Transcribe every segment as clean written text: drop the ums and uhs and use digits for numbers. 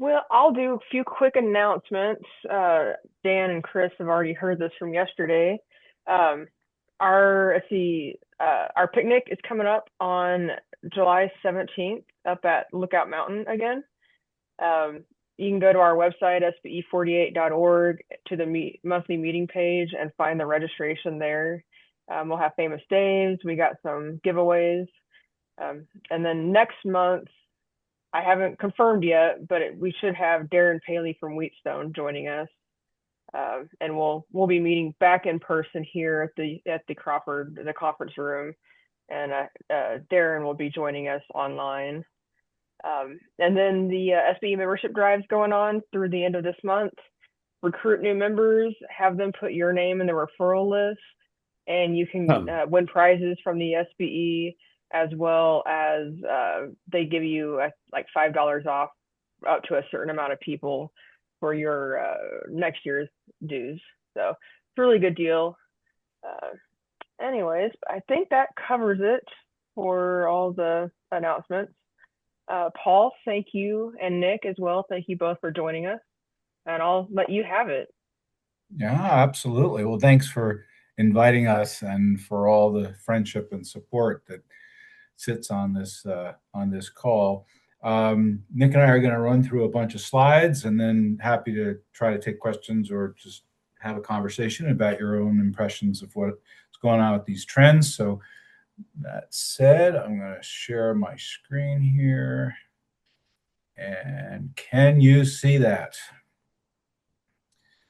Well, I'll do a few quick announcements. Dan and Chris have already heard this from yesterday. Um, our picnic is coming up on July 17th up at Lookout Mountain again. Um, you can go to our website, SBE48.org, to the monthly meeting page and find the registration there. We'll have famous Daves. We got some giveaways. And then next month, I haven't confirmed yet, but we should have Darren Paley from Wheatstone joining us, and we'll be meeting back in person here at the conference room, and Darren will be joining us online. And then the SBE membership drive's going on through the end of this month. Recruit new members, have them put your name in the referral list, and you can win prizes from the SBE, as well as they give you like $5 off up to a certain amount of people for your next year's dues. So it's a really good deal. Anyways, I think that covers it for all the announcements. Paul, thank you, and Nick as well. Thank you both for joining us, and I'll let you have it. Yeah, absolutely. Well, thanks for inviting us and for all the friendship and support that sits on this call. Nick and I are going to run through a bunch of slides, and then happy to try to take questions or just have a conversation about your own impressions of what's going on with these trends. So that said, I'm going to share my screen here. And can you see that?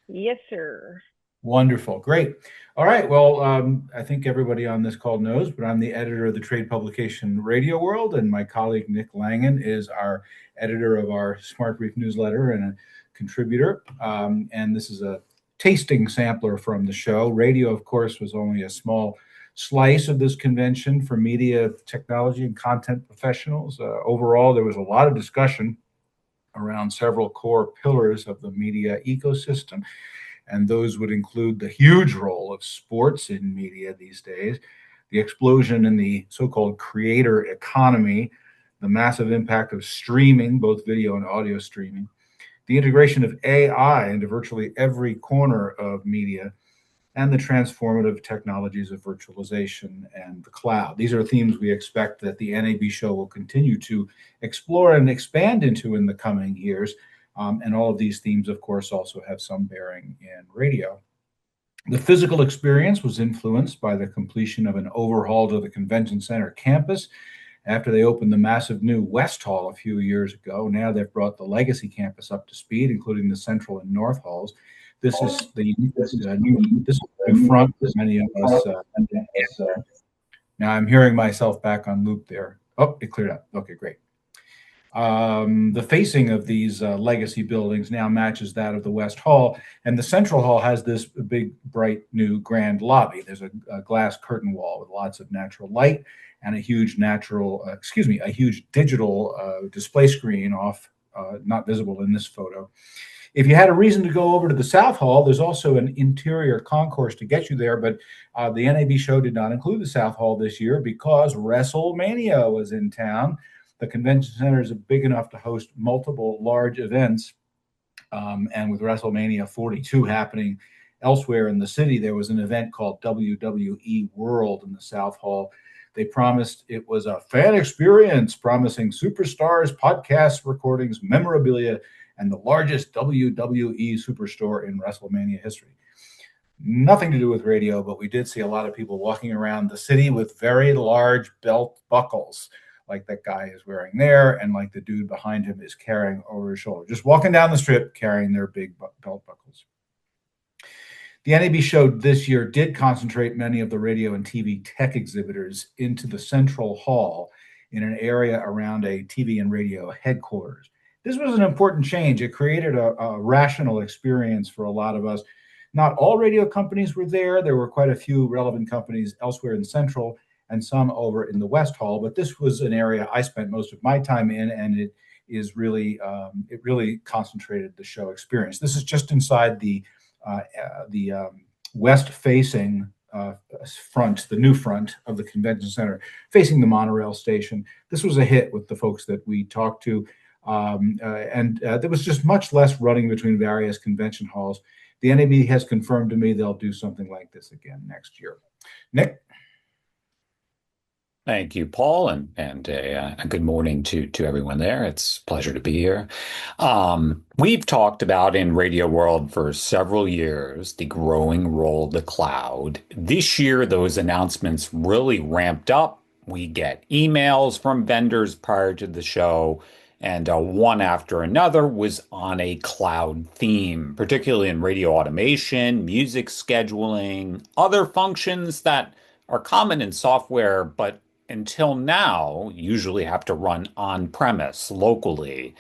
Yes, sir. Wonderful. Great. All right. Well, I think everybody on this call knows, but I'm the editor of the trade publication Radio World, and my colleague Nick Langen is our editor of our Smart Brief newsletter and a contributor. And this is a tasting sampler from the show. Radio, of course, was only a small slice of this convention for media, technology, and content professionals. Overall, there was a lot of discussion around several core pillars of the media ecosystem. And those would include the huge role of sports in media these days, the explosion in the so-called creator economy, the massive impact of streaming, both video and audio streaming, the integration of AI into virtually every corner of media, and the transformative technologies of virtualization and the cloud. These are themes we expect that the NAB show will continue to explore and expand into in the coming years. And all of these themes, of course, also have some bearing in radio. The physical experience was influenced by the completion of an overhaul to the Convention Center campus after they opened the massive new West Hall a few years ago. Now they've brought the legacy campus up to speed, including the Central and North halls. This is the new front that many of us. Now I'm hearing myself back on loop there. Oh, it cleared up. Okay, great. The facing of these legacy buildings now matches that of the West Hall, and the Central Hall has this big, bright, new grand lobby. There's a glass curtain wall with lots of natural light and a huge a huge digital display screen off, not visible in this photo. If you had a reason to go over to the South Hall, there's also an interior concourse to get you there, but the NAB show did not include the South Hall this year because WrestleMania was in town. The convention center is big enough to host multiple large events. And with WrestleMania 42 happening elsewhere in the city, there was an event called WWE World in the South Hall. They promised it was a fan experience, promising superstars, podcasts, recordings, memorabilia, and the largest WWE superstore in WrestleMania history. Nothing to do with radio, but we did see a lot of people walking around the city with very large belt buckles, like that guy is wearing there, and like the dude behind him is carrying over his shoulder. Just walking down the strip carrying their big belt buckles. The NAB show this year did concentrate many of the radio and TV tech exhibitors into the Central Hall in an area around a TV and radio headquarters. This was an important change. It created a rational experience for a lot of us. Not all radio companies were there. There were quite a few relevant companies elsewhere in Central and some over in the West Hall, but this was an area I spent most of my time in, and it really concentrated the show experience. This is just inside the west-facing front, the new front of the convention center, facing the monorail station. This was a hit with the folks that we talked to. And there was just much less running between various convention halls. The NAB has confirmed to me they'll do something like this again next year. Nick? Thank you, Paul, and a good morning to everyone there. It's a pleasure to be here. We've talked about in Radio World for several years the growing role of the cloud. This year, those announcements really ramped up. We get emails from vendors prior to the show, and one after another was on a cloud theme, particularly in radio automation, music scheduling, other functions that are common in software, but until now usually have to run on premise locally.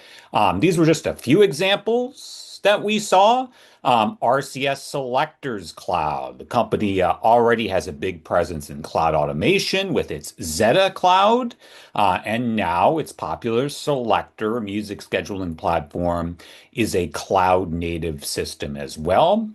These were just a few examples that we saw. RCS Selectors Cloud. The company already has a big presence in cloud automation with its Zeta Cloud, and now its popular Selector music scheduling platform is a cloud native system as well.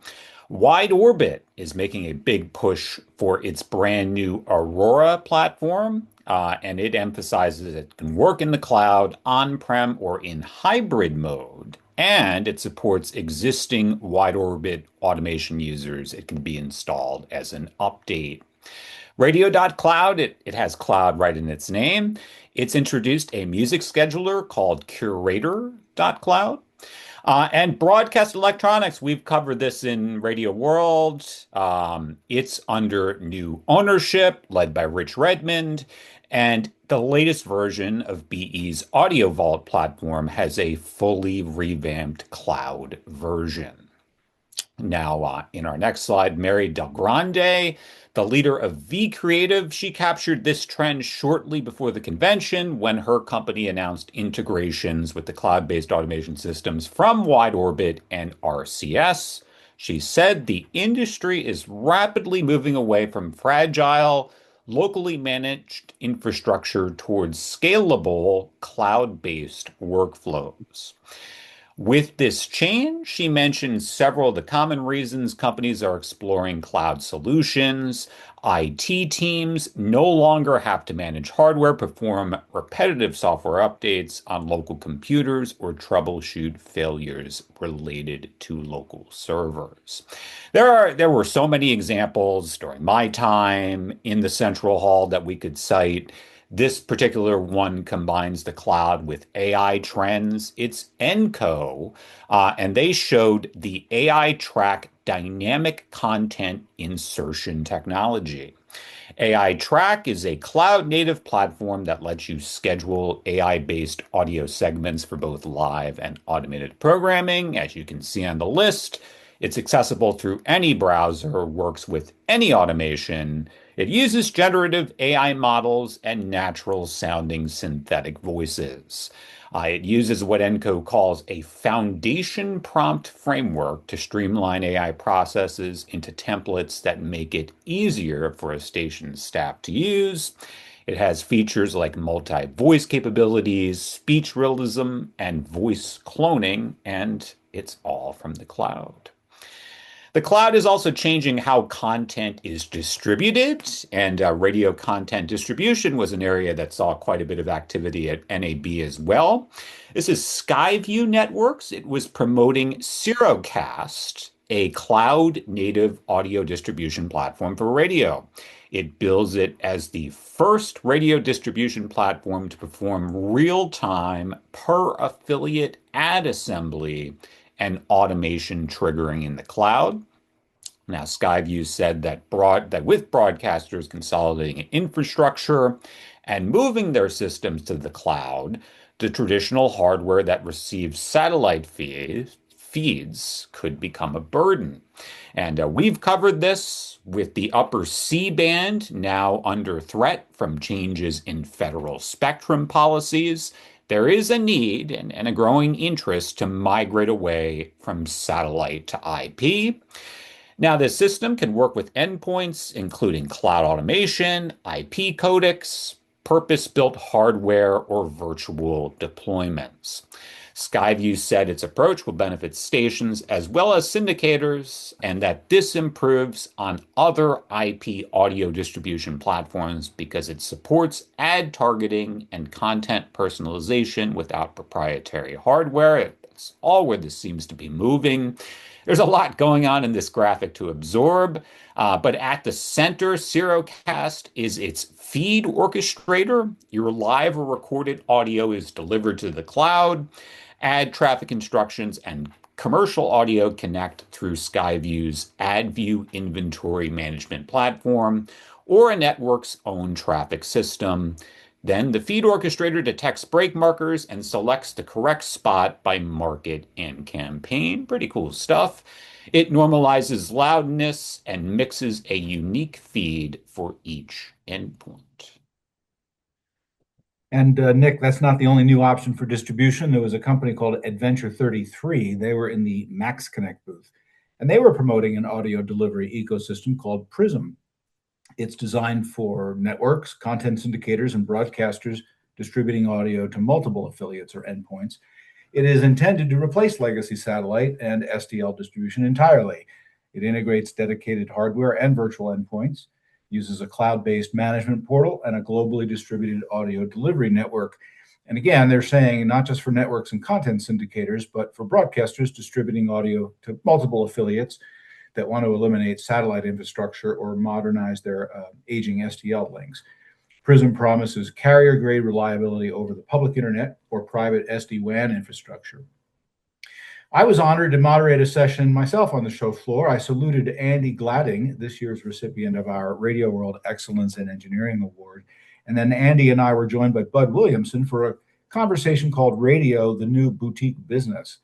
Wide Orbit is making a big push for its brand new Aurora platform, and it emphasizes it can work in the cloud, on-prem, or in hybrid mode. And it supports existing wide orbit automation users. It can be installed as an update. Radio.cloud, it has cloud right in its name. It's introduced a music scheduler called Curator.cloud. And broadcast electronics, we've covered this in Radio World. It's under new ownership led by Rich Redmond. And the latest version of BE's Audio Vault platform has a fully revamped cloud version. Now, in our next slide, Mary Del Grande, the leader of V Creative, she captured this trend shortly before the convention when her company announced integrations with the cloud-based automation systems from Wide Orbit and RCS. She said the industry is rapidly moving away from fragile, locally managed infrastructure towards scalable, cloud-based workflows. With this change, she mentioned several of the common reasons companies are exploring cloud solutions. IT teams no longer have to manage hardware, perform repetitive software updates on local computers, or troubleshoot failures related to local servers. There were so many examples during my time in the Central Hall that we could cite. This particular one combines the cloud with AI trends. It's Enco, and they showed the AI Track dynamic content insertion technology. AI Track is a cloud-native platform that lets you schedule AI-based audio segments for both live and automated programming. As you can see on the list, it's accessible through any browser, works with any automation. It uses generative AI models and natural sounding synthetic voices. It uses what Enco calls a foundation prompt framework to streamline AI processes into templates that make it easier for a station's staff to use. It has features like multi-voice capabilities, speech realism, and voice cloning, and it's all from the cloud. The cloud is also changing how content is distributed, and radio content distribution was an area that saw quite a bit of activity at NAB as well. This is Skyview Networks. It was promoting Cirocast, a cloud-native audio distribution platform for radio. It bills it as the first radio distribution platform to perform real-time per affiliate ad assembly and automation triggering in the cloud. Now, Skyview said that with broadcasters consolidating infrastructure and moving their systems to the cloud, the traditional hardware that receives satellite feeds could become a burden. And we've covered this with the upper C-band now under threat from changes in federal spectrum policies. There is a need and a growing interest to migrate away from satellite to IP. Now, this system can work with endpoints, including cloud automation, IP codecs, purpose-built hardware, or virtual deployments. Skyview said its approach will benefit stations as well as syndicators, and that this improves on other IP audio distribution platforms because it supports ad targeting and content personalization without proprietary hardware. It's all where this seems to be moving. There's a lot going on in this graphic to absorb, but at the center, Serocast is its feed orchestrator. Your live or recorded audio is delivered to the cloud. Ad traffic instructions and commercial audio connect through Skyview's AdView inventory management platform or a network's own traffic system. Then the feed orchestrator detects break markers and selects the correct spot by market and campaign. Pretty cool stuff. It normalizes loudness and mixes a unique feed for each endpoint. And Nick, that's not the only new option for distribution. There was a company called Adventure 33. They were in the Max Connect booth, and they were promoting an audio delivery ecosystem called Prism. It's designed for networks, content syndicators, and broadcasters distributing audio to multiple affiliates or endpoints. It is intended to replace legacy satellite and SDL distribution entirely. It integrates dedicated hardware and virtual endpoints, uses a cloud-based management portal, and a globally distributed audio delivery network. And again, they're saying not just for networks and content syndicators, but for broadcasters distributing audio to multiple affiliates that want to eliminate satellite infrastructure or modernize their aging SDL links. Prism promises carrier-grade reliability over the public internet or private SD-WAN infrastructure. I was honored to moderate a session myself on the show floor. I saluted Andy Gladding, this year's recipient of our Radio World Excellence in Engineering Award. And then Andy and I were joined by Bud Williamson for a conversation called Radio, the New Boutique Business.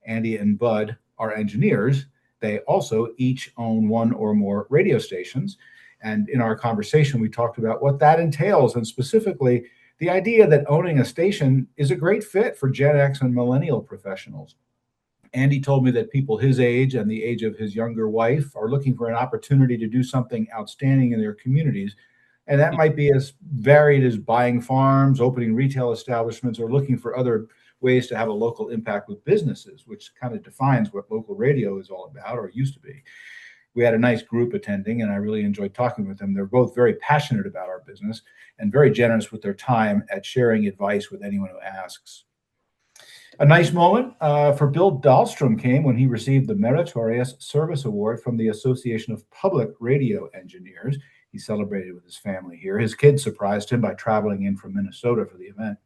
Andy and Bud are engineers. They also each own one or more radio stations. And in our conversation, we talked about what that entails, and specifically the idea that owning a station is a great fit for Gen X and millennial professionals. Andy told me that people his age and the age of his younger wife are looking for an opportunity to do something outstanding in their communities. And that might be as varied as buying farms, opening retail establishments, or looking for other ways to have a local impact with businesses, which kind of defines what local radio is all about, or used to be. We had a nice group attending, and I really enjoyed talking with them. They're both very passionate about our business and very generous with their time at sharing advice with anyone who asks. A nice moment for Bill Dahlstrom came when he received the Meritorious Service Award from the Association of Public Radio Engineers. He celebrated with his family here. His kids surprised him by traveling in from Minnesota for the event.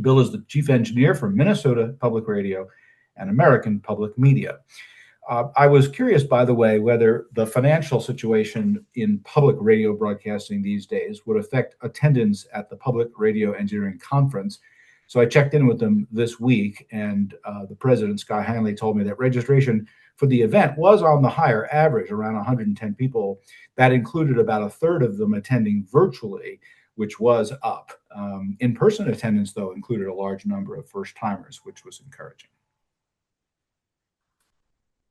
Bill is the chief engineer for Minnesota Public Radio and American Public Media. I was curious, by the way, whether the financial situation in public radio broadcasting these days would affect attendance at the Public Radio Engineering Conference. So I checked in with them this week, and the president, Sky Hanley, told me that registration for the event was on the higher average, around 110 people. That included about a third of them attending virtually, which was up. In-person attendance, though, included a large number of first-timers, which was encouraging.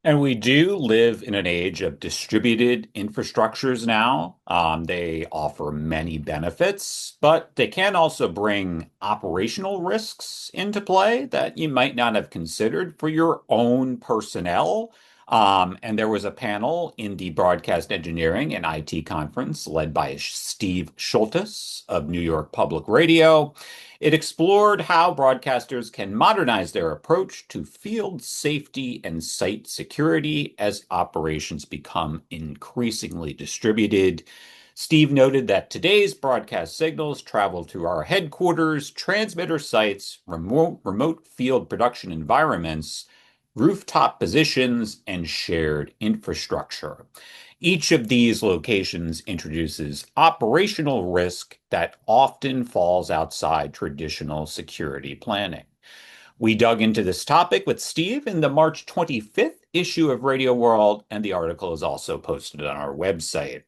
And we do live in an age of distributed infrastructures now. They offer many benefits, but they can also bring operational risks into play that you might not have considered for your own personnel. And there was a panel in the Broadcast Engineering and IT conference led by Steve Schultes of New York Public Radio. It explored how broadcasters can modernize their approach to field safety and site security as operations become increasingly distributed. Steve noted that today's broadcast signals travel to our headquarters, transmitter sites, remote field production environments, rooftop positions, and shared infrastructure. Each of these locations introduces operational risk that often falls outside traditional security planning. We dug into this topic with Steve in the March 25th issue of Radio World, and the article is also posted on our website.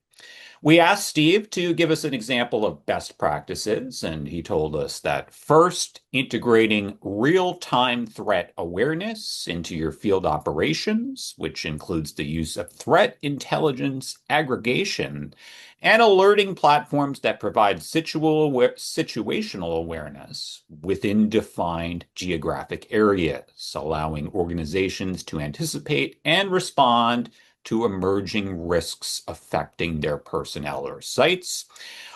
We asked Steve to give us an example of best practices, and he told us that first, integrating real-time threat awareness into your field operations, which includes the use of threat intelligence aggregation and alerting platforms that provide situational awareness within defined geographic areas, allowing organizations to anticipate and respond to emerging risks affecting their personnel or sites.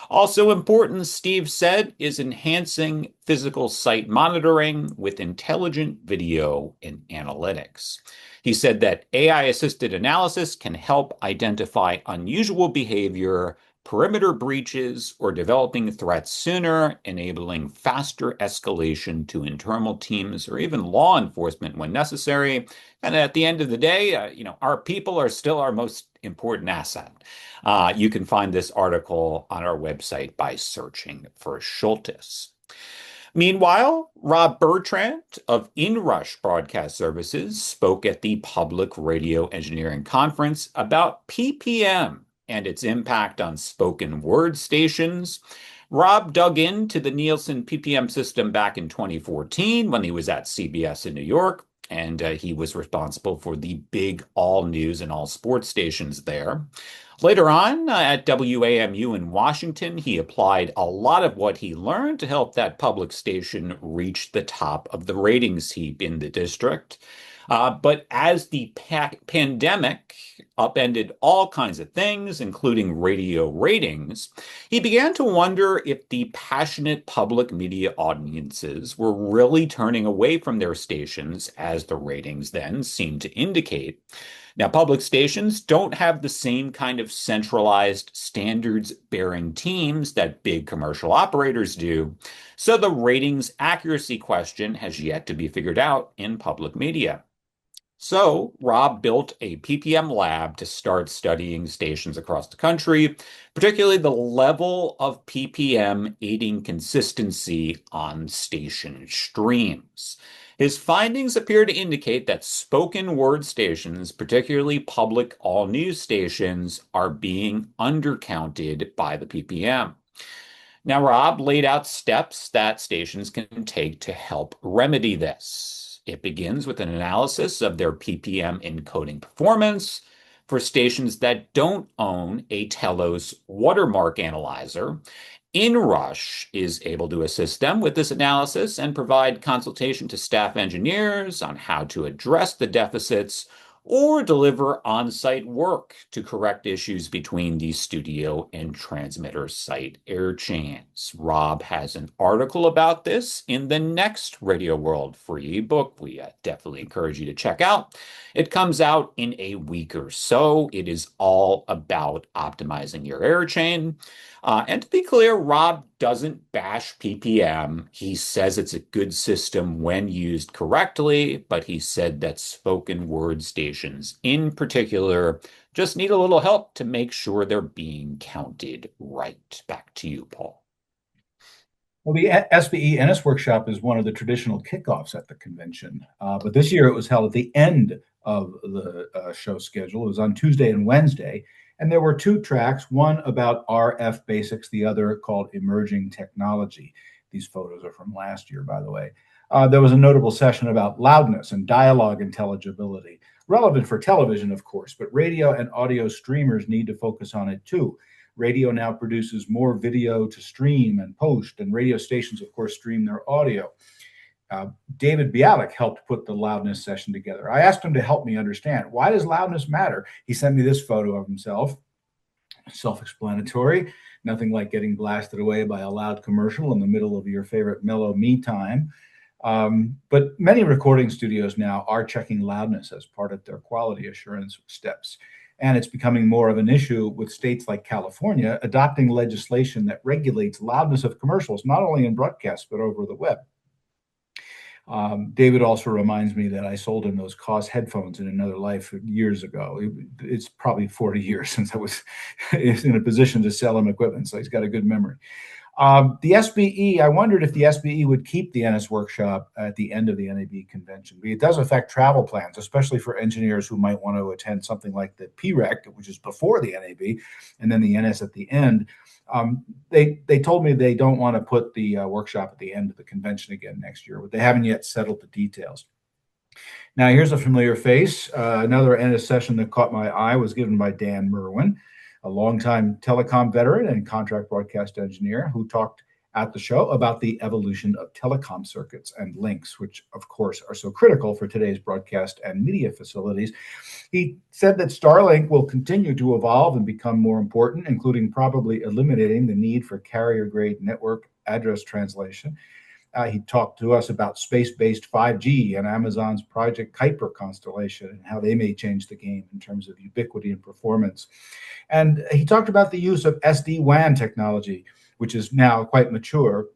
Also important, Steve said, is enhancing physical site monitoring with intelligent video and analytics. He said that AI-assisted analysis can help identify unusual behavior, perimeter breaches, or developing threats sooner, enabling faster escalation to internal teams or even law enforcement when necessary. And at the end of the day, our people are still our most important asset. You can find this article on our website by searching for Schultes. Meanwhile, Rob Bertrand of Inrush Broadcast Services spoke at the Public Radio Engineering Conference about PPM and its impact on spoken word stations. Rob dug into the Nielsen PPM system back in 2014 when he was at CBS in New York, and he was responsible for the big all news and all sports stations there. Later on, at WAMU in Washington, he applied a lot of what he learned to help that public station reach the top of the ratings heap in the district. But as the pandemic upended all kinds of things, including radio ratings, he began to wonder if the passionate public media audiences were really turning away from their stations, as the ratings then seemed to indicate. Now, public stations don't have the same kind of centralized standards-bearing teams that big commercial operators do, so the ratings accuracy question has yet to be figured out in public media. So Rob built a PPM lab to start studying stations across the country, particularly the level of PPM aiding consistency on station streams. His findings appear to indicate that spoken word stations, particularly public all news stations, are being undercounted by the PPM. Now, Rob laid out steps that stations can take to help remedy this. It begins with an analysis of their PPM encoding performance. For stations that don't own a Telos watermark analyzer, Inrush is able to assist them with this analysis and provide consultation to staff engineers on how to address the deficits or deliver on-site work to correct issues between the studio and transmitter site air chains. Rob has an article about this in the next Radio World free ebook we definitely encourage you to check out. It comes out in a week or so. It is all about optimizing your air chain. And to be clear, Rob doesn't bash PPM. He says it's a good system when used correctly, but he said that spoken word stations in particular just need a little help to make sure they're being counted right. Back to you, Paul. Well, the SBE NS workshop is one of the traditional kickoffs at the convention, but this year it was held at the end of the show schedule. It was on Tuesday and Wednesday, and there were two tracks, one about RF basics, the other called Emerging Technology. These photos are from last year, by the way. There was a notable session about loudness and dialogue intelligibility, relevant for television, of course, but radio and audio streamers need to focus on it too. Radio now produces more video to stream and post, and radio stations, of course, stream their audio. David Bialik helped put the loudness session together. I asked him to help me understand, why does loudness matter? He sent me this photo of himself, self-explanatory, nothing like getting blasted away by a loud commercial in the middle of your favorite mellow me time. But many recording studios now are checking loudness as part of their quality assurance steps. And it's becoming more of an issue with states like California adopting legislation that regulates loudness of commercials, not only in broadcast, but over the web. David also reminds me that I sold him those Cause headphones in another life years ago. It's probably 40 years since I was in a position to sell him equipment, so he's got a good memory. The SBE, I wondered if the SBE would keep the NS workshop at the end of the NAB convention. It does affect travel plans, especially for engineers who might want to attend something like the PREC, which is before the NAB, and then the NS at the end. They told me they don't want to put the workshop at the end of the convention again next year, but they haven't yet settled the details. Now, here's a familiar face. Another NS session that caught my eye was given by Dan Merwin, a longtime telecom veteran and contract broadcast engineer who talked at the show about the evolution of telecom circuits and links, which, of course, are so critical for today's broadcast and media facilities. He said that Starlink will continue to evolve and become more important, including probably eliminating the need for carrier-grade network address translation. He talked to us about space-based 5G and Amazon's Project Kuiper constellation and how they may change the game in terms of ubiquity and performance. And he talked about the use of SD-WAN technology, which is now quite mature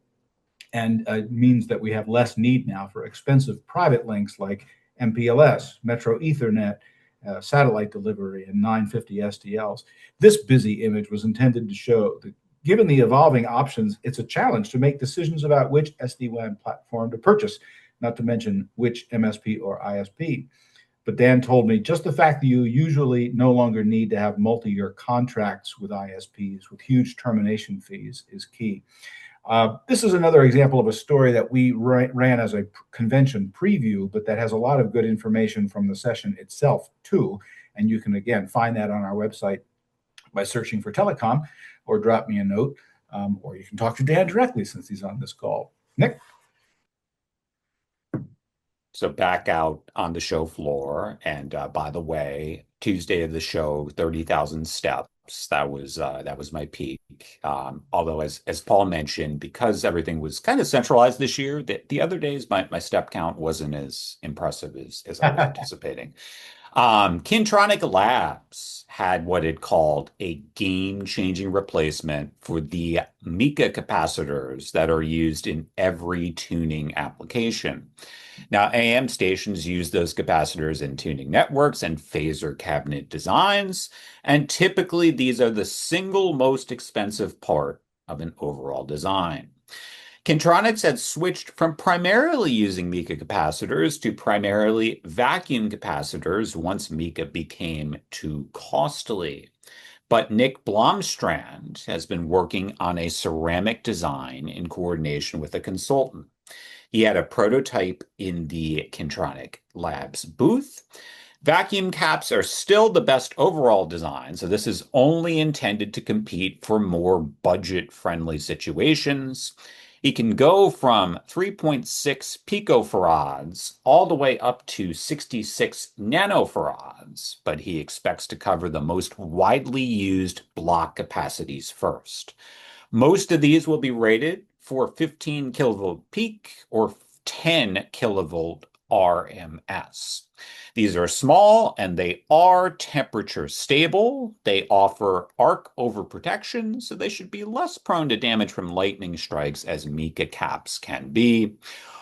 and means that we have less need now for expensive private links like MPLS, Metro Ethernet, satellite delivery, and 950 SDLs. This busy image was intended to show that given the evolving options, it's a challenge to make decisions about which SD-WAN platform to purchase, not to mention which MSP or ISP. But Dan told me just the fact that you usually no longer need to have multi-year contracts with ISPs with huge termination fees is key. This is another example of a story that we ran as a convention preview, but that has a lot of good information from the session itself too. And you can, again, find that on our website by searching for telecom, or drop me a note, or you can talk to Dan directly since he's on this call. Nick? So back out on the show floor, and by the way, Tuesday of the show, 30,000 steps. That was my peak. Although, as Paul mentioned, because everything was kind of centralized this year, the other days my step count wasn't as impressive as I was anticipating. Kintronic Labs had what it called a game-changing replacement for the Mica capacitors that are used in every tuning application. Now, AM stations use those capacitors in tuning networks and phaser cabinet designs, and typically these are the single most expensive part of an overall design. Kintronics had switched from primarily using Mica capacitors to primarily vacuum capacitors once Mica became too costly. But Nick Blomstrand has been working on a ceramic design in coordination with a consultant. He had a prototype in the Kintronic Labs booth. Vacuum caps are still the best overall design, so this is only intended to compete for more budget-friendly situations. It can go from 3.6 picofarads all the way up to 66 nanofarads, but he expects to cover the most widely used block capacities first. Most of these will be rated for 15 kilovolt peak or 10 kilovolt RMS. These are small and they are temperature stable. They offer arc overprotection, so they should be less prone to damage from lightning strikes as Mica caps can be.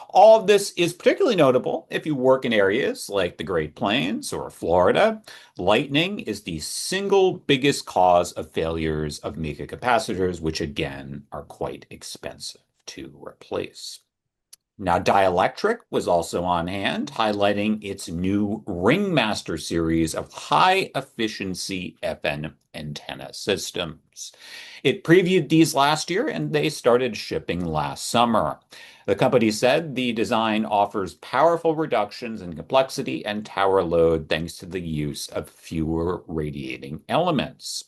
All of this is particularly notable if you work in areas like the Great Plains or Florida. Lightning is the single biggest cause of failures of Mica capacitors, which again are quite expensive to replace. Now, Dielectric was also on hand, highlighting its new Ringmaster series of high-efficiency FN antenna systems. It previewed these last year, and they started shipping last summer. The company said the design offers powerful reductions in complexity and tower load thanks to the use of fewer radiating elements.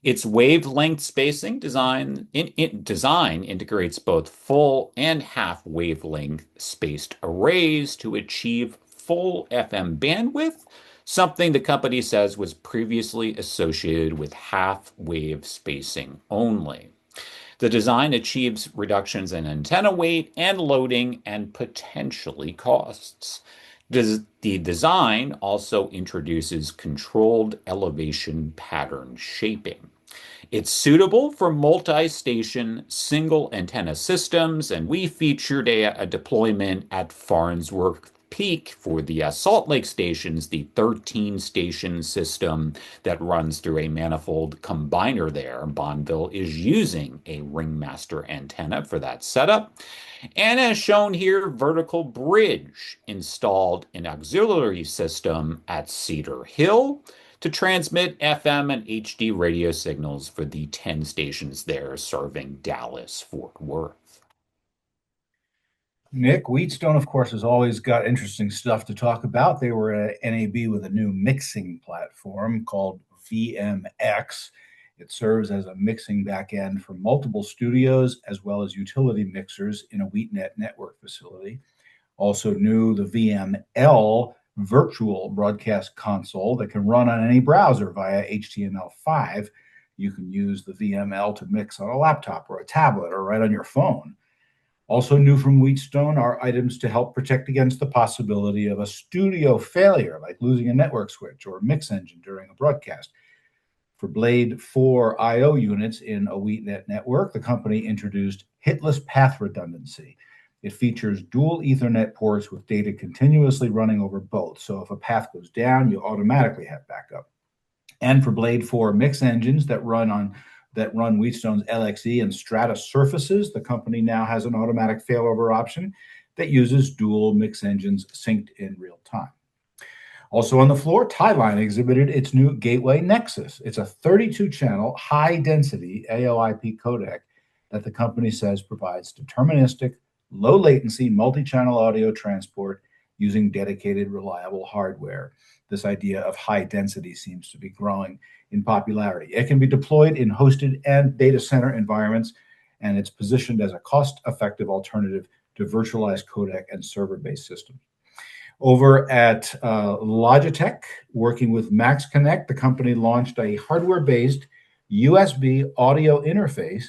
Its wavelength spacing design integrates both full and half wavelength spaced arrays to achieve full FM bandwidth, something the company says was previously associated with half wave spacing only. The design achieves reductions in antenna weight and loading and potentially costs. The design also introduces controlled elevation pattern shaping. It's suitable for multi-station single antenna systems, and we featured a deployment at Farnsworth Peak for the Salt Lake stations, the 13 station system that runs through a manifold combiner there. Bonneville is using a Ringmaster antenna for that setup. And as shown here, Vertical Bridge installed an auxiliary system at Cedar Hill to transmit FM and HD radio signals for the 10 stations there serving Dallas, Fort Worth. Nick, Wheatstone, of course, has always got interesting stuff to talk about. They were at NAB with a new mixing platform called VMX. It serves as a mixing backend for multiple studios as well as utility mixers in a WheatNet network facility. Also new, the VML virtual broadcast console that can run on any browser via HTML5. You can use the VML to mix on a laptop or a tablet or right on your phone. Also new from Wheatstone are items to help protect against the possibility of a studio failure, like losing a network switch or mix engine during a broadcast. For Blade 4 I/O units in a WheatNet network, the company introduced hitless path redundancy. It features dual Ethernet ports with data continuously running over both. So if a path goes down, you automatically have backup. And for Blade 4 mix engines that run Wheatstone's LXE and Strata surfaces, the company now has an automatic failover option that uses dual mix engines synced in real time. Also on the floor, Tieline exhibited its new Gateway Nexus. It's a 32-channel, high-density AOIP codec that the company says provides deterministic, low-latency, multi-channel audio transport using dedicated, reliable hardware. This idea of high density seems to be growing in popularity. It can be deployed in hosted and data center environments, and it's positioned as a cost-effective alternative to virtualized codec and server-based systems. Over at Logitech, working with Max Connect, the company launched a hardware-based USB audio interface.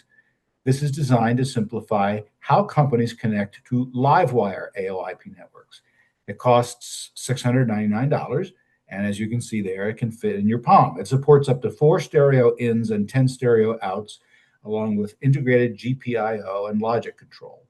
This is designed to simplify how companies connect to Livewire AOIP networks. It costs $699, and as you can see there, it can fit in your palm. It supports up to 4 stereo ins and 10 stereo outs, along with integrated GPIO and logic control.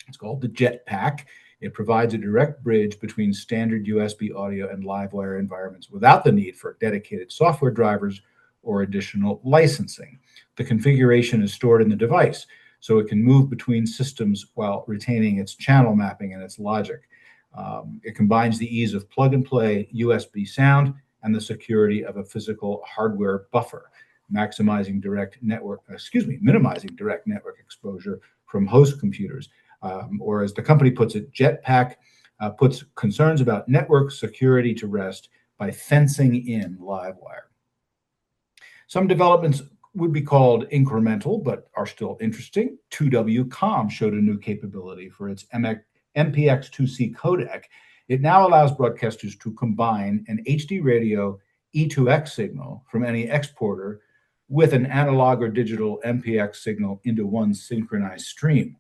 It's called the Jetpack. It provides a direct bridge between standard USB audio and Livewire environments without the need for dedicated software drivers or additional licensing. The configuration is stored in the device, so it can move between systems while retaining its channel mapping and its logic. It combines the ease of plug-and-play USB sound and the security of a physical hardware buffer, minimizing direct network exposure from host computers. Or as the company puts it, Jetpack puts concerns about network security to rest by fencing in Livewire. Some developments would be called incremental, but are still interesting. 2W.com showed a new capability for its MPX2C codec. It now allows broadcasters to combine an HD radio E2X signal from any exporter with an analog or digital MPX signal into one synchronized stream.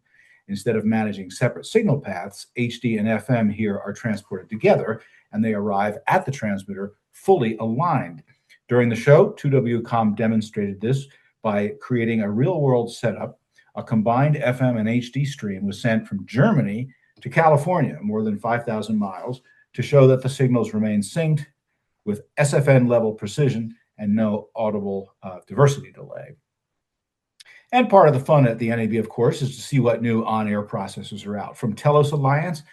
Instead of managing separate signal paths, HD and FM here are transported together, and they arrive at the transmitter fully aligned. During the show, 2W.com demonstrated this by creating a real-world setup. A combined FM and HD stream was sent from Germany to California, more than 5,000 miles, to show that the signals remain synced with SFN-level precision and no audible diversity delay. And part of the fun at the NAB, of course, is to see what new on-air processors are out. From Telos Alliance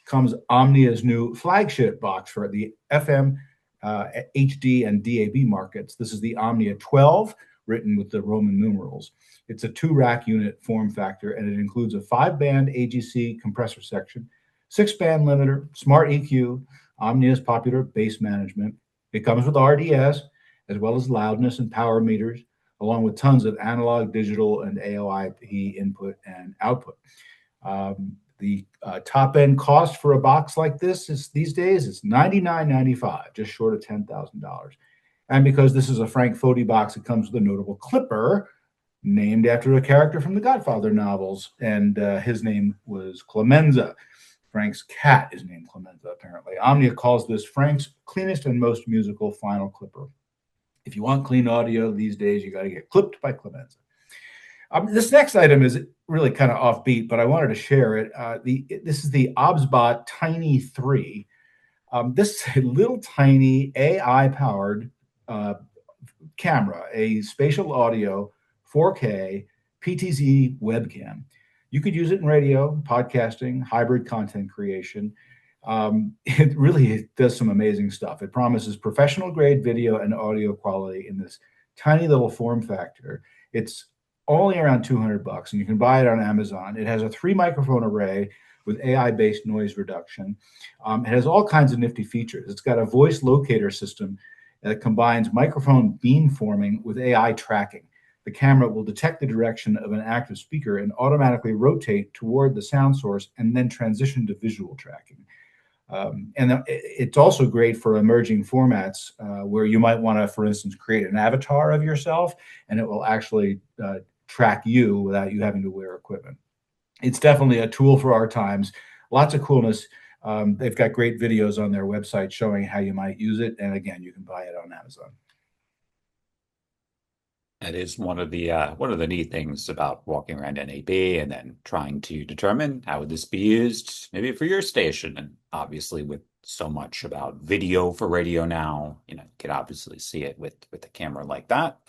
comes Omnia's new flagship box for the FM, HD, and DAB markets. This is the Omnia 12, written with the Roman numerals. It's a 2-rack unit form factor, and it includes a 5-band AGC compressor section, 6-band limiter, smart EQ, Omnia's popular bass management. It comes with RDS, as well as loudness and power meters, along with tons of analog, digital, and AOIP input and output. The top-end cost for a box like this these days is $99.95, just short of $10,000. And because this is a Frank Foti box, it comes with a notable clipper named after a character from the Godfather novels, and his name was Clemenza. Frank's cat is named Clemenza, apparently. Omnia calls this Frank's cleanest and most musical final clipper. If you want clean audio these days, you got to get clipped by Clemenza. This next item is really kind of offbeat, but I wanted to share it. This is the OBSBot Tiny 3. This is a little tiny AI-powered camera, a spatial audio 4K PTZ webcam. You could use it in radio, podcasting, hybrid content creation. It does some amazing stuff. It promises professional grade video and audio quality in this tiny little form factor. It's only around $200, and you can buy it on Amazon. It has a 3 microphone array with AI-based noise reduction. It has all kinds of nifty features. It's got a voice locator system that combines microphone beamforming with AI tracking. The camera will detect the direction of an active speaker and automatically rotate toward the sound source and then transition to visual tracking. And it's also great for emerging formats where you might want to, for instance, create an avatar of yourself, and it will actually track you without you having to wear equipment. It's definitely a tool for our times. Lots of coolness. They've got great videos on their website showing how you might use it. And again, you can buy it on Amazon. That is one of the neat things about walking around NAB and then trying to determine how would this be used maybe for your station. And obviously with so much about video for radio now, you could obviously see it with a camera like that.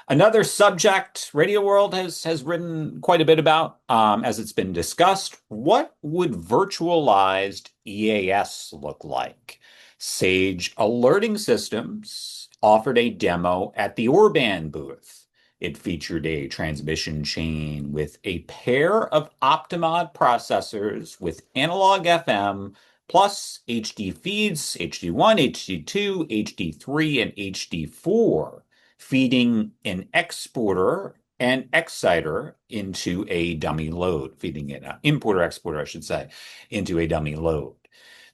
Another subject Radio World has written quite a bit about, as it's been discussed. What would virtualized EAS look like? Sage Alerting Systems offered a demo at the Orban booth. It featured a transmission chain with a pair of Optimod processors with analog FM plus HD feeds, HD1, HD2, HD3, and HD4, feeding an exporter and exciter into a dummy load, feeding an importer-exporter, I should say, into a dummy load.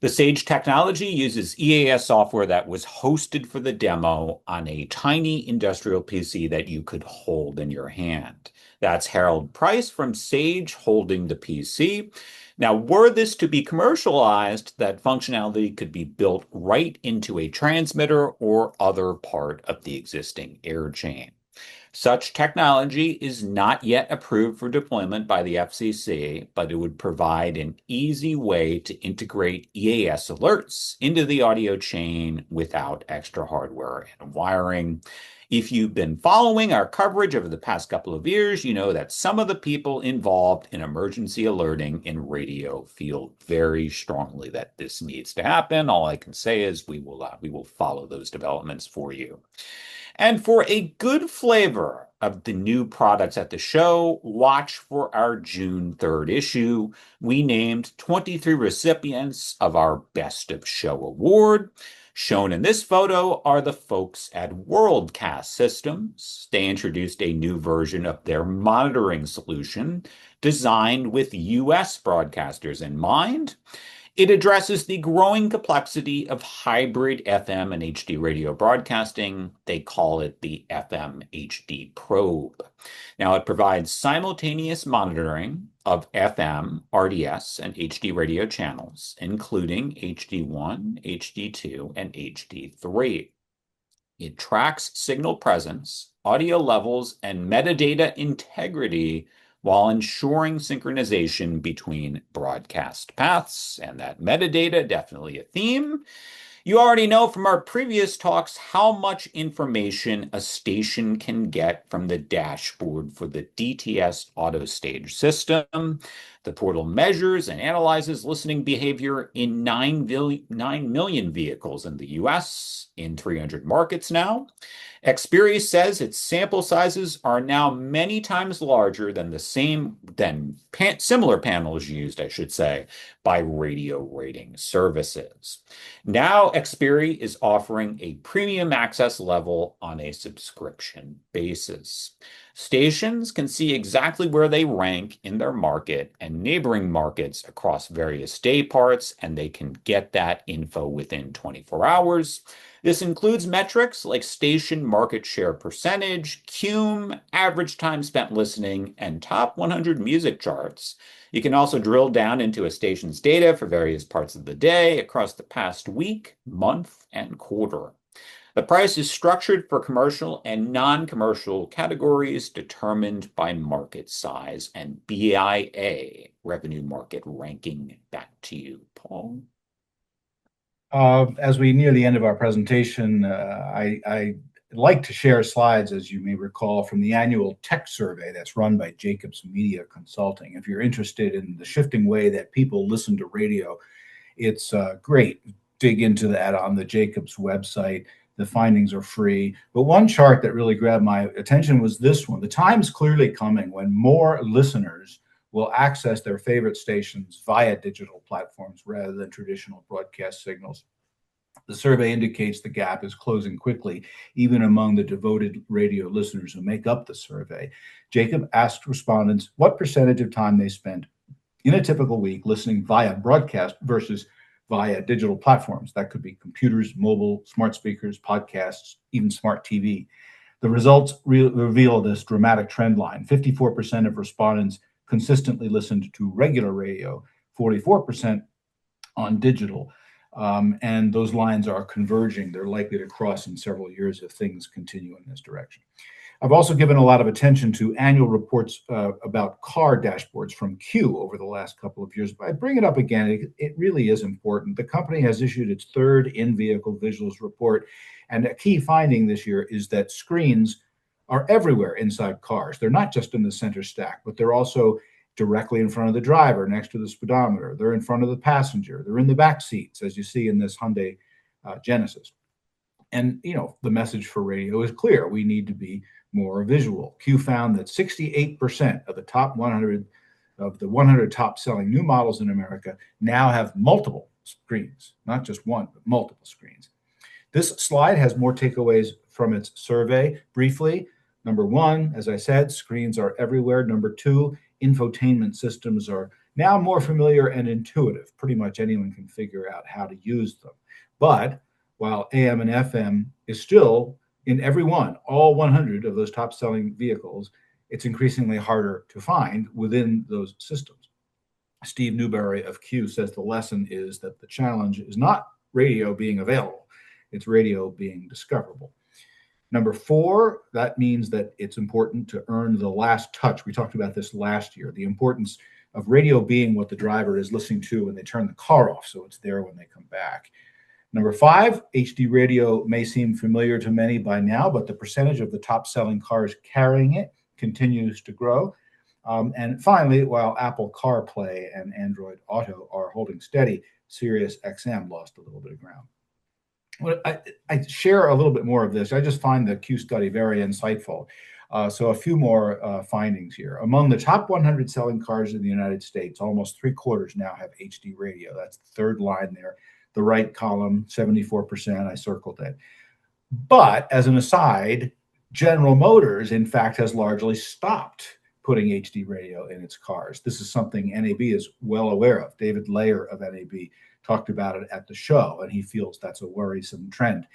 The Sage technology uses EAS software that was hosted for the demo on a tiny industrial PC that you could hold in your hand. That's Harold Price from Sage holding the PC. Now, were this to be commercialized, that functionality could be built right into a transmitter or other part of the existing air chain. Such technology is not yet approved for deployment by the FCC, but it would provide an easy way to integrate EAS alerts into the audio chain without extra hardware and wiring. If you've been following our coverage over the past couple of years, you know that some of the people involved in emergency alerting in radio feel very strongly that this needs to happen. All I can say is we will follow those developments for you. And for a good flavor of the new products at the show, watch for our June 3rd issue. We named 23 recipients of our Best of Show award. Shown in this photo are the folks at WorldCast Systems. They introduced a new version of their monitoring solution designed with US broadcasters in mind. It addresses the growing complexity of hybrid FM and HD radio broadcasting. They call it the FM HD Probe. Now, it provides simultaneous monitoring of FM, RDS, and HD radio channels, including HD1, HD2, and HD3. It tracks signal presence, audio levels, and metadata integrity while ensuring synchronization between broadcast paths. And that metadata, definitely a theme. You already know from our previous talks how much information a station can get from the dashboard for the DTS AutoStage system. The portal measures and analyzes listening behavior in 9 million vehicles in the US, in 300 markets now. Xperi says its sample sizes are now many times larger than similar panels used, I should say, by radio rating services. Now, Xperi is offering a premium access level on a subscription basis. Stations can see exactly where they rank in their market and neighboring markets across various day parts, and they can get that info within 24 hours. This includes metrics like station market share percentage, CUME, average time spent listening, and top 100 music charts. You can also drill down into a station's data for various parts of the day across the past week, month, and quarter. The price is structured for commercial and non-commercial categories determined by market size and BIA revenue market ranking. Back to you, Paul. As we near the end of our presentation, I like to share slides, as you may recall, from the annual tech survey that's run by Jacobs Media Consulting. If you're interested in the shifting way that people listen to radio, it's great. Dig into that on the Jacobs website. The findings are free. But one chart that really grabbed my attention was this one. The time's clearly coming when more listeners will access their favorite stations via digital platforms rather than traditional broadcast signals. The survey indicates the gap is closing quickly, even among the devoted radio listeners who make up the survey. Jacob asked respondents what percentage of time they spent in a typical week listening via broadcast versus via digital platforms. That could be computers, mobile, smart speakers, podcasts, even smart TV. The results reveal this dramatic trend line. 54% of respondents consistently listened to regular radio, 44% on digital. And those lines are converging. They're likely to cross in several years if things continue in this direction. I've also given a lot of attention to annual reports about car dashboards from Q over the last couple of years. But I bring it up again. It really is important. The company has issued its third in-vehicle visuals report. And a key finding this year is that screens are everywhere inside cars. They're not just in the center stack, but they're also directly in front of the driver, next to the speedometer. They're in front of the passenger. They're in the back seats, as you see in this Hyundai Genesis. And, the message for radio is clear. We need to be more visual. Q found that 68% of the top 100 top selling new models in America now have multiple screens, not just one, but multiple screens. This slide has more takeaways from its survey. Briefly, number one, as I said, screens are everywhere. Number two, infotainment systems are now more familiar and intuitive. Pretty much anyone can figure out how to use them. But while AM and FM is still in every one, all 100 of those top selling vehicles, it's increasingly harder to find within those systems. Steve Newberry of Q says the lesson is that the challenge is not radio being available, it's radio being discoverable. Number four, that means that it's important to earn the last touch. We talked about this last year, the importance of radio being what the driver is listening to when they turn the car off, so it's there when they come back. Number five, HD radio may seem familiar to many by now, but the percentage of the top selling cars carrying it continues to grow. And finally, while Apple CarPlay and Android Auto are holding steady, Sirius XM lost a little bit of ground. Well, I share a little bit more of this. I just find the Q study very insightful. So a few more findings here. Among the top 100 selling cars in the United States, almost 3/4 now have HD radio. That's the third line there. The right column, 74%, I circled it. But as an aside, General Motors, in fact, has largely stopped putting HD radio in its cars. This is something NAB is well aware of. David Layer of NAB talked about it at the show, and he feels that's a worrisome trend.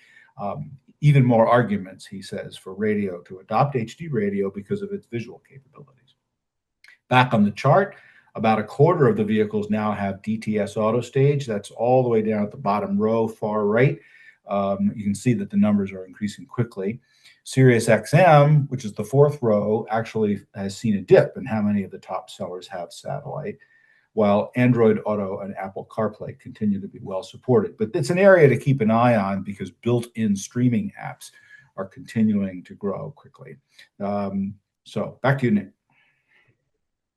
Even more arguments, he says, for radio to adopt HD radio because of its visual capabilities. Back on the chart, about a quarter of the vehicles now have DTS auto stage. That's all the way down at the bottom row, far right. You can see that the numbers are increasing quickly. Sirius XM, which is the fourth row, actually has seen a dip in how many of the top sellers have satellite, while Android Auto and Apple CarPlay continue to be well supported. But it's an area to keep an eye on because built-in streaming apps are continuing to grow quickly. So back to you, Nick.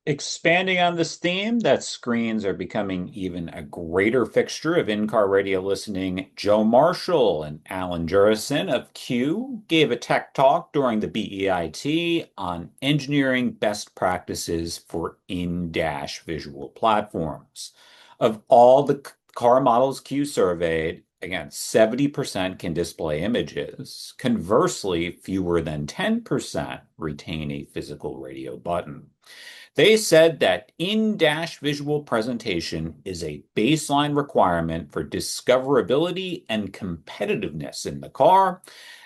Expanding on this theme that screens are becoming even a greater fixture of in-car radio listening, Joe Marshall and Alan Jurison of Q gave a tech talk during the BEIT on engineering best practices for in-dash visual platforms. Of all the car models Q surveyed, again, 70% can display images. Conversely, fewer than 10% retain a physical radio button. They said that in-dash visual presentation is a baseline requirement for discoverability and competitiveness in the car,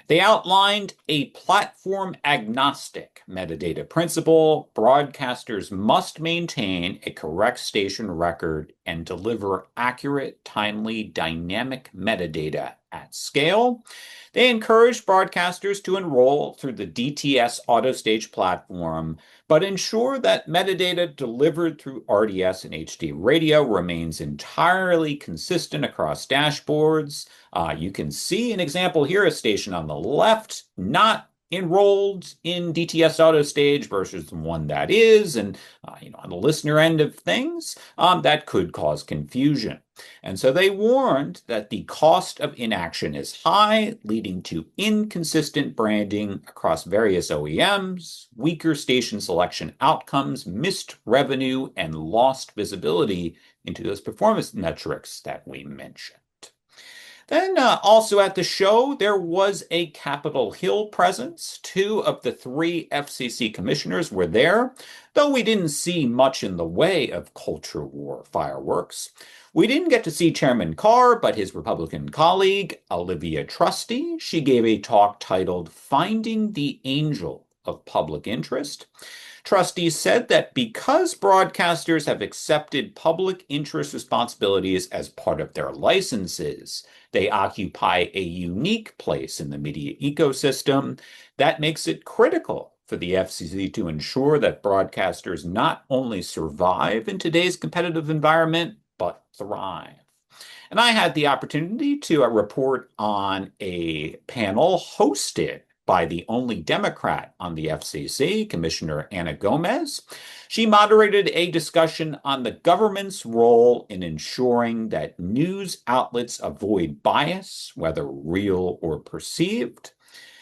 They outlined a platform agnostic metadata principle. Broadcasters must maintain a correct station record and deliver accurate, timely, dynamic metadata at scale. They encouraged broadcasters to enroll through the DTS AutoStage platform, but ensure that metadata delivered through RDS and HD radio remains entirely consistent across dashboards. You can see an example here, a station on the left, not enrolled in DTS AutoStage versus one that is, and on the listener end of things, that could cause confusion. And so they warned that the cost of inaction is high, leading to inconsistent branding across various OEMs, weaker station selection outcomes, missed revenue, and lost visibility into those performance metrics that we mentioned. Then also at the show, there was a Capitol Hill presence. Two of the three FCC commissioners were there, though we didn't see much in the way of culture war fireworks. We didn't get to see Chairman Carr, but his Republican colleague, Olivia Trusty. She gave a talk titled Finding the Angel of Public Interest. Trustees said that because broadcasters have accepted public interest responsibilities as part of their licenses, they occupy a unique place in the media ecosystem. That makes it critical for the FCC to ensure that broadcasters not only survive in today's competitive environment, but thrive. And I had the opportunity to report on a panel hosted by the only Democrat on the FCC, Commissioner Ana Gomez. She moderated a discussion on the government's role in ensuring that news outlets avoid bias, whether real or perceived.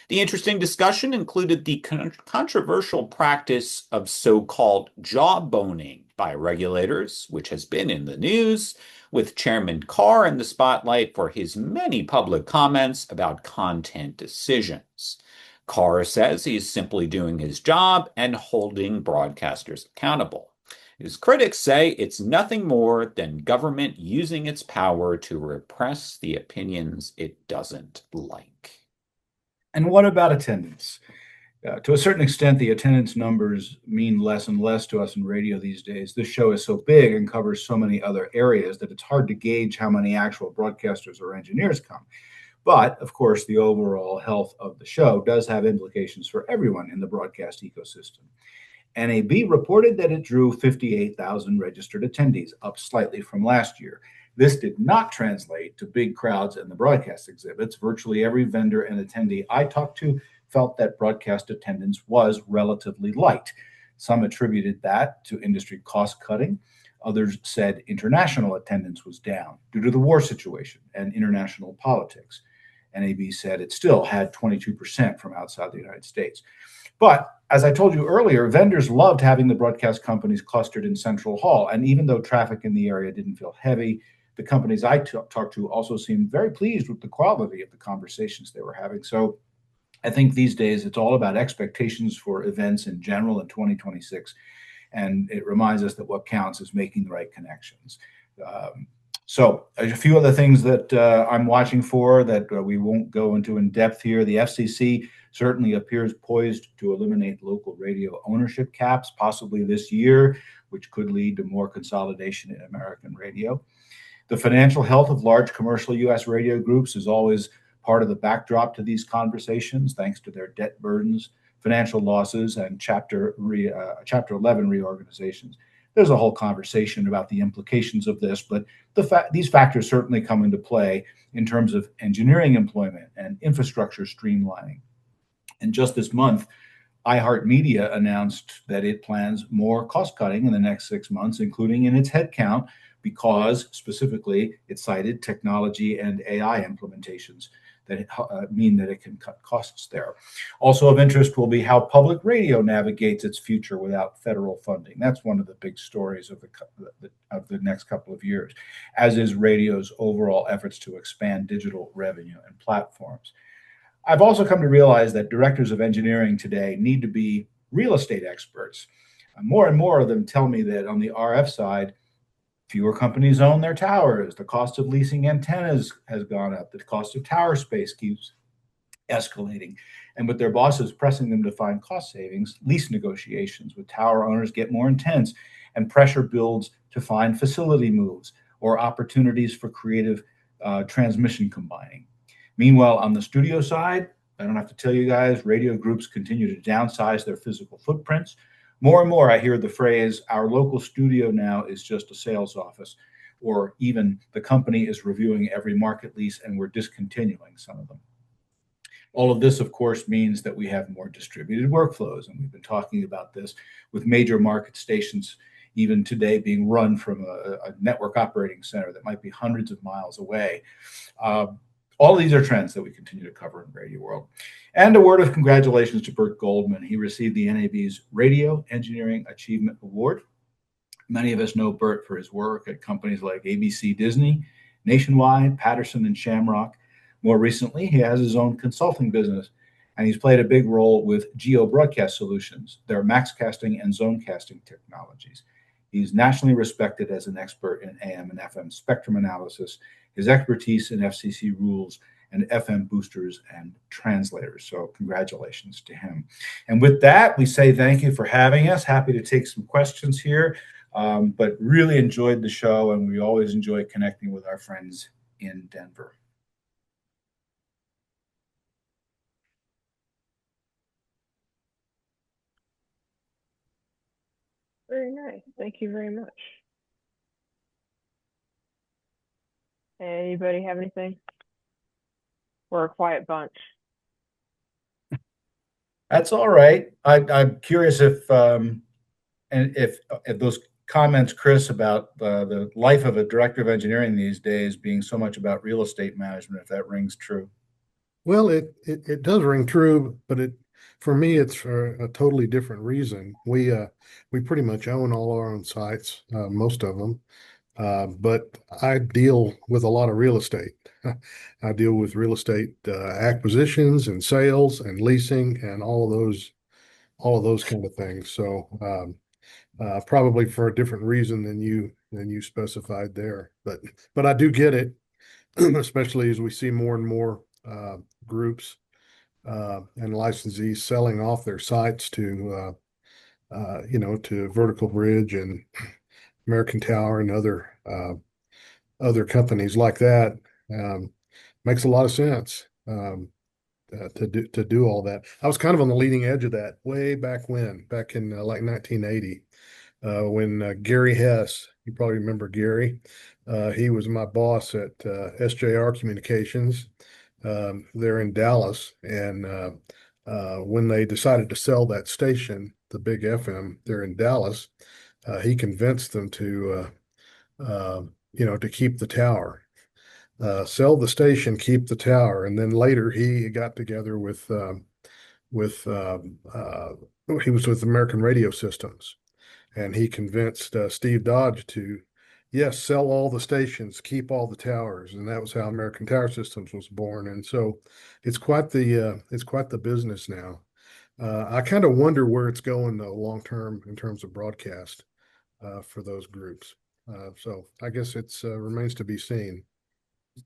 The interesting discussion included the controversial practice of so-called jawboning by regulators, which has been in the news, with Chairman Carr in the spotlight for his many public comments about content decisions. Carr says he's simply doing his job and holding broadcasters accountable. His critics say it's nothing more than government using its power to repress the opinions it doesn't like. And what about attendance? To a certain extent, the attendance numbers mean less and less to us in radio these days. This show is so big and covers so many other areas that it's hard to gauge how many actual broadcasters or engineers come. But, of course, the overall health of the show does have implications for everyone in the broadcast ecosystem. NAB reported that it drew 58,000 registered attendees, up slightly from last year. This did not translate to big crowds in the broadcast exhibits. Virtually every vendor and attendee I talked to felt that broadcast attendance was relatively light. Some attributed that to industry cost cutting. Others said international attendance was down due to the war situation and international politics. NAB said it still had 22% from outside the United States. But as I told you earlier, vendors loved having the broadcast companies clustered in Central Hall. And even though traffic in the area didn't feel heavy, the companies I talked to also seemed very pleased with the quality of the conversations they were having. So I think these days it's all about expectations for events in general in 2026. And it reminds us that what counts is making the right connections. So a few other things that I'm watching for that we won't go into in depth here. The FCC certainly appears poised to eliminate local radio ownership caps, possibly this year, which could lead to more consolidation in American radio. The financial health of large commercial U.S. radio groups is always part of the backdrop to these conversations, thanks to their debt burdens, financial losses, and Chapter 11 reorganizations. There's a whole conversation about the implications of this, but these factors certainly come into play in terms of engineering employment and infrastructure streamlining. And just this month, iHeartMedia announced that it plans more cost cutting in the next 6 months, including in its headcount, because specifically it cited technology and AI implementations that mean that it can cut costs there. Also of interest will be how public radio navigates its future without federal funding. That's one of the big stories of the next couple of years, as is radio's overall efforts to expand digital revenue and platforms. I've also come to realize that directors of engineering today need to be real estate experts. More and more of them tell me that on the RF side, fewer companies own their towers. The cost of leasing antennas has gone up. The cost of tower space keeps escalating. And with their bosses pressing them to find cost savings, lease negotiations with tower owners get more intense, and pressure builds to find facility moves or opportunities for creative transmission combining. Meanwhile, on the studio side, I don't have to tell you guys, radio groups continue to downsize their physical footprints. More and more, I hear the phrase, our local studio now is just a sales office, or even the company is reviewing every market lease and we're discontinuing some of them. All of this, of course, means that we have more distributed workflows. And we've been talking about this with major market stations even today being run from a network operating center that might be hundreds of miles away. All of these are trends that we continue to cover in Radio World. And a word of congratulations to Burt Goldman. He received the NAB's Radio Engineering Achievement Award. Many of us know Burt for his work at companies like ABC Disney, Nationwide, Patterson, and Shamrock. More recently, he has his own consulting business, and he's played a big role with Geo Broadcast Solutions, their max casting and zone casting technologies. He's nationally respected as an expert in AM and FM spectrum analysis, his expertise in FCC rules and FM boosters and translators. So congratulations to him. And with that, we say thank you for having us. Happy to take some questions here, but really enjoyed the show, and we always enjoy connecting with our friends in Denver. Very nice. Thank you very much. Anybody have anything? We're a quiet bunch. That's all right. I'm curious if those comments, Chris, about the life of a director of engineering these days being so much about real estate management, if that rings true. Well, it does ring true, but for me it's for a totally different reason. We pretty much own all our own sites, most of them. But I deal with a lot of real estate. I deal with real estate acquisitions and sales and leasing and all of those kind of things. So probably for a different reason than you specified there. But I do get it, especially as we see more and more groups and licensees selling off their sites to to Vertical Bridge and American Tower and other companies like that. Makes a lot of sense to do all that. I was kind of on the leading edge of that way back in like 1980, when Gary Hess, you probably remember Gary, he was my boss at SJR Communications there in Dallas, and when they decided to sell that station, the Big FM there in Dallas, he convinced them to keep the tower, sell the station, keep the tower, and then later he got together with he was with American Radio Systems, and he convinced Steve Dodge to, yes, sell all the stations, keep all the towers, and that was how American Tower Systems was born. And so it's quite the business now. I kind of wonder where it's going though long term in terms of broadcast for those groups. So I guess it's remains to be seen.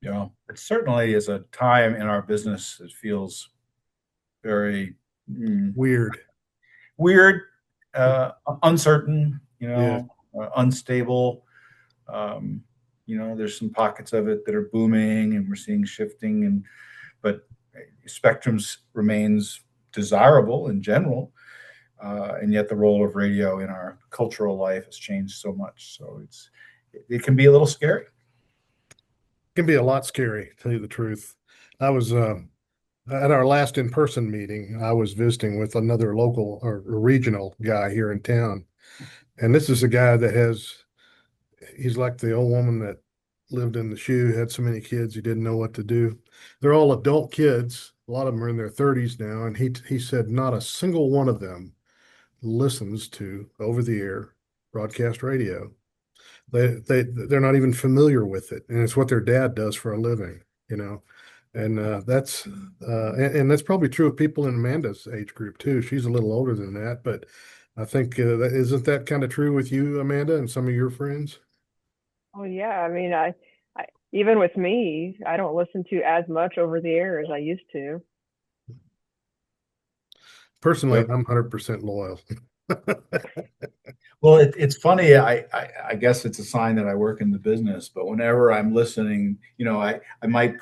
Yeah, it certainly is a time in our business that feels very weird, uncertain, Yeah. Unstable. There's some pockets of it that are booming, and we're seeing shifting, but spectrums remains desirable in general, and yet the role of radio in our cultural life has changed so much. So it can be a little scary. It can be a lot scary, to tell you the truth. I was at our last in-person meeting, I was visiting with another local or regional guy here in town. And this is a guy he's like the old woman that lived in the shoe, had so many kids, he didn't know what to do. They're all adult kids. A lot of them are in their 30s now. And he said not a single one of them listens to over-the-air broadcast radio. They're not even familiar with it. And it's what their dad does for a living, And that's probably true of people in Amanda's age group too. She's a little older than that, but I think isn't that kind of true with you, Amanda, and some of your friends? Oh yeah, I mean, I even with me, I don't listen to as much over the air as I used to. Personally, Yep. I'm 100% loyal. Well, it's funny. I guess it's a sign that I work in the business. But whenever I'm listening, I might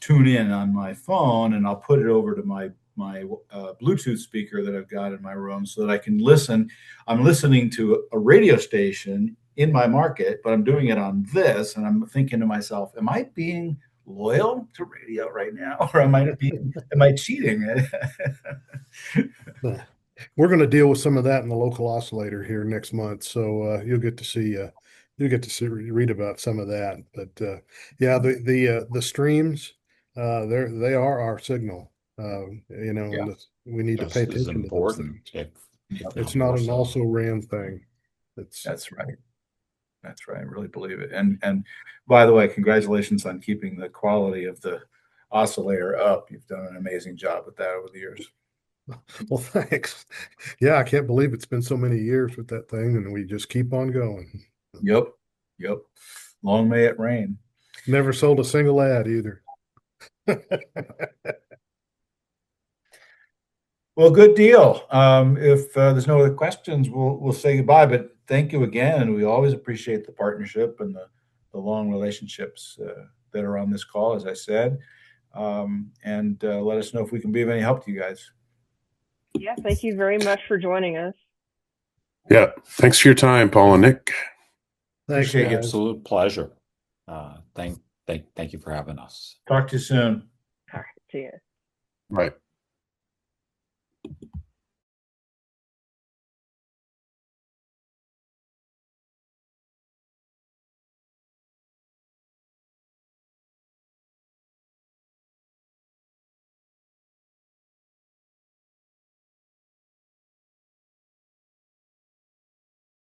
tune in on my phone, and I'll put it over to my Bluetooth speaker that I've got in my room so that I can listen. I'm listening to a radio station in my market, but I'm doing it on this, and I'm thinking to myself, am I being loyal to radio right now, or am I cheating? We're going to deal with some of that in the local oscillator here next month, so you'll get to read about some of that. But yeah, the streams, they are our signal. Yeah, we need to pay just as attention to those important, things. if It's not not more an so. also ran thing. That's right. That's right. I really believe it. And by the way, congratulations on keeping the quality of the oscillator up. You've done an amazing job with that over the years. Well, thanks. Yeah, I can't believe it's been so many years with that thing, and we just keep on going. Yep. Yep. Long may it rain. Never sold a single ad either. Well, good deal. If there's no other questions, we'll say goodbye. But thank you again, and we always appreciate the partnership and the long relationships that are on this call, as I said. And let us know if we can be of any help to you guys. Yeah, thank you very much for joining us. Yeah. Thanks for your time, Paul and Nick. Thanks, Appreciate you. guys. Absolute pleasure. Thank you for having us. Talk to you soon. All right, see you. Right.